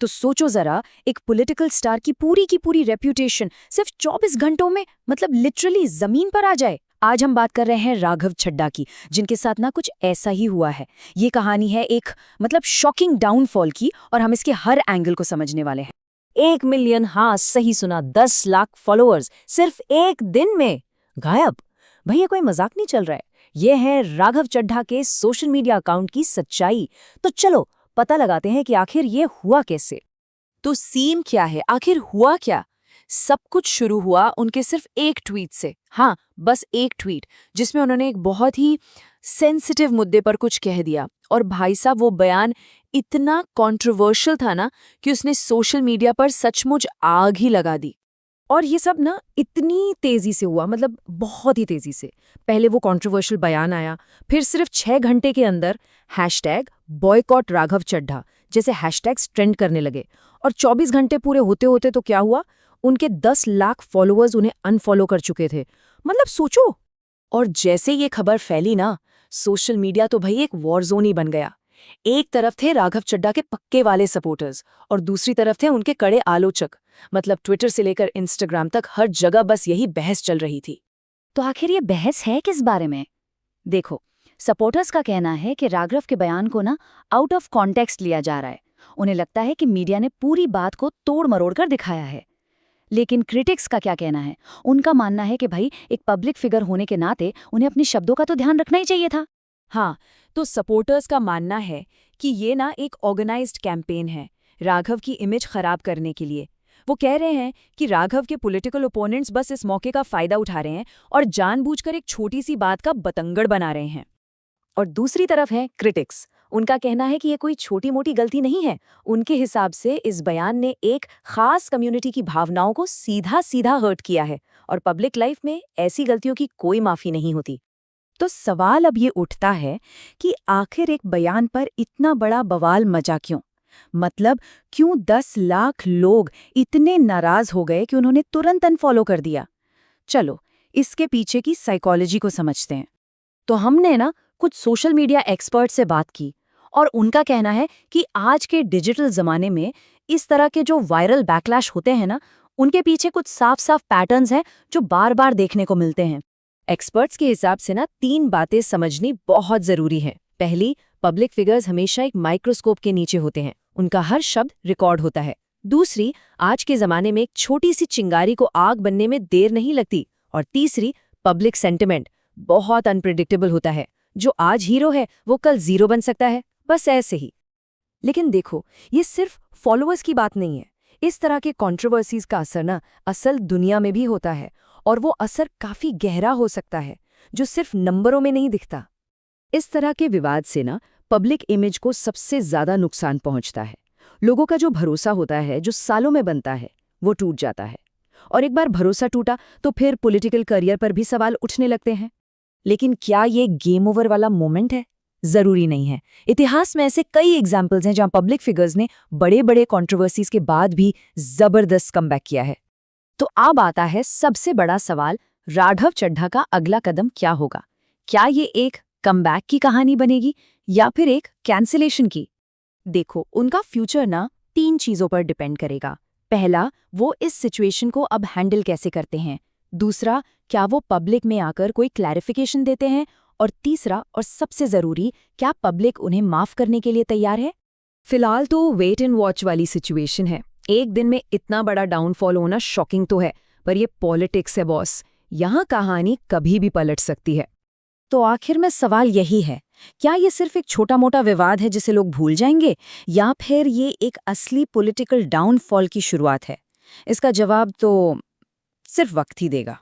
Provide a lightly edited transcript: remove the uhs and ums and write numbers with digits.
तो सोचो जरा, एक पॉलिटिकल स्टार की पूरी रेप्यूटेशन सिर्फ 24 घंटों में मतलब लिटरली जमीन पर आ जाए। आज हम बात कर रहे हैं राघव चड्ढा की, जिनके साथ ना कुछ ऐसा ही हुआ है। ये कहानी है एक मतलब शॉकिंग डाउनफॉल की, और हम इसके हर एंगल को समझने वाले हैं। 1 मिलियन, हाँ सही सुना, 10 लाख फॉलोअर्स सिर्फ एक दिन में गायब। भैया कोई मजाक नहीं चल रहा है। ये है राघव चड्ढा के सोशल मीडिया अकाउंट की सच्चाई। तो चलो पता लगाते हैं कि आखिर ये हुआ कैसे। तो सीन क्या है, आखिर हुआ क्या? सब कुछ शुरू हुआ उनके सिर्फ एक ट्वीट से। हाँ, बस एक ट्वीट, जिसमें उन्होंने एक बहुत ही सेंसिटिव मुद्दे पर कुछ कह दिया। और भाई साहब, वो बयान इतना कंट्रोवर्शियल था ना कि उसने सोशल मीडिया पर सचमुच आग ही लगा दी। और ये सब ना इतनी तेजी से हुआ, मतलब बहुत ही तेजी से। पहले वो कंट्रोवर्शियल बयान आया, फिर सिर्फ 6 घंटे के अंदर #बॉयकॉट राघव चड्ढा जैसे हैशटैग्स ट्रेंड करने लगे। और 24 घंटे पूरे होते होते तो क्या हुआ, उनके 10 लाख फॉलोअर्स उन्हें अनफॉलो कर चुके थे। मतलब सोचो। और जैसे ये खबर फैली ना, सोशल मीडिया तो भाई एक वॉर जोन ही बन गया। एक तरफ थे राघव चड्ढा के पक्के वाले सपोर्टर्स, और दूसरी तरफ थे उनके कड़े आलोचक। मतलब ट्विटर से लेकर इंस्टाग्राम तक हर जगह बस यही बहस चल रही थी। तो आखिर ये बहस है किस बारे में? देखो, सपोर्टर्स का कहना है कि राघव के बयान को ना आउट ऑफ कॉन्टेक्स्ट लिया जा रहा है। उन्हें लगता है कि मीडिया ने पूरी बात को तोड़ मरोड़ कर दिखाया है। लेकिन क्रिटिक्स का क्या कहना है? उनका मानना है कि भाई, एक पब्लिक फिगर होने के नाते उन्हें अपने शब्दों का तो ध्यान रखना ही चाहिए था। हाँ, तो सपोर्टर्स का मानना है कि ये ना एक ऑर्गेनाइज्ड कैंपेन है राघव की इमेज खराब करने के लिए। वो कह रहे हैं कि राघव के पॉलिटिकल ओपोनेंट्स बस इस मौके का फायदा उठा रहे हैं और जानबूझकर एक छोटी सी बात का बतंगड़ बना रहे हैं। और दूसरी तरफ है क्रिटिक्स। उनका कहना है कि ये कोई छोटी मोटी गलती नहीं है। उनके हिसाब से इस बयान ने एक खास कम्युनिटी की भावनाओं को सीधा सीधा हर्ट किया है, और पब्लिक लाइफ में ऐसी गलतियों की कोई माफी नहीं होती। तो सवाल अब ये उठता है कि आखिर एक बयान पर इतना बड़ा बवाल मचा क्यों? मतलब क्यों 10 लाख लोग इतने नाराज हो गए कि उन्होंने तुरंत अनफॉलो कर दिया? चलो इसके पीछे की साइकोलॉजी को समझते हैं। तो हमने ना कुछ सोशल मीडिया एक्सपर्ट से बात की, और उनका कहना है कि आज के डिजिटल जमाने में इस तरह के जो वायरल बैकलैश होते हैं ना, उनके पीछे कुछ साफ साफ पैटर्न्स हैं जो बार बार देखने को मिलते हैं। एक्सपर्ट्स के हिसाब से ना 3 बातें समझनी बहुत जरूरी है। पहली, पब्लिक फिगर्स हमेशा एक माइक्रोस्कोप के नीचे होते हैं, उनका हर शब्द रिकॉर्ड होता है। दूसरी, आज के जमाने में एक छोटी सी चिंगारी को आग बनने में देर नहीं लगती। और तीसरी, पब्लिक सेंटिमेंट बहुत अनप्रिडिक्टेबल होता है। जो आज हीरो है वो कल जीरो बन सकता है, बस ऐसे ही। लेकिन देखो, ये सिर्फ फॉलोअर्स की बात नहीं है। इस तरह के कंट्रोवर्सीज का असर ना असल दुनिया में भी होता है, और वो असर काफी गहरा हो सकता है, जो सिर्फ नंबरों में नहीं दिखता। इस तरह के विवाद से ना पब्लिक इमेज को सबसे ज्यादा नुकसान पहुंचता है। लोगों का जो भरोसा होता है, जो सालों में बनता है, वो टूट जाता है। और एक बार भरोसा टूटा तो फिर पॉलिटिकल करियर पर भी सवाल उठने लगते हैं। लेकिन क्या ये गेम ओवर वाला मोमेंट है? जरूरी नहीं है। इतिहास में ऐसे कई एग्जाम्पल्स हैं जहां पब्लिक फिगर्स ने बड़े बड़े कंट्रोवर्सीज के बाद भी जबरदस्त कमबैक किया है। तो अब आता है सबसे बड़ा सवाल, राघव चड्ढा का अगला कदम क्या होगा? क्या ये एक कमबैक की कहानी बनेगी या फिर एक कैंसिलेशन की? देखो, उनका फ्यूचर ना 3 चीजों पर डिपेंड करेगा। पहला, वो इस सिचुएशन को अब हैंडल कैसे करते हैं। दूसरा, क्या वो पब्लिक में आकर कोई क्लैरिफिकेशन देते हैं। और तीसरा और सबसे जरूरी, क्या पब्लिक उन्हें माफ करने के लिए तैयार है? फिलहाल तो वेट एंड वॉच वाली सिचुएशन है। एक दिन में इतना बड़ा डाउनफॉल होना शॉकिंग तो है, पर ये पॉलिटिक्स है बॉस। यहाँ कहानी कभी भी पलट सकती है। तो आखिर में सवाल यही है, क्या ये सिर्फ एक छोटा मोटा विवाद है जिसे लोग भूल जाएंगे, या फिर ये एक असली पॉलिटिकल डाउनफॉल की शुरुआत है? इसका जवाब तो सिर्फ वक्त ही देगा।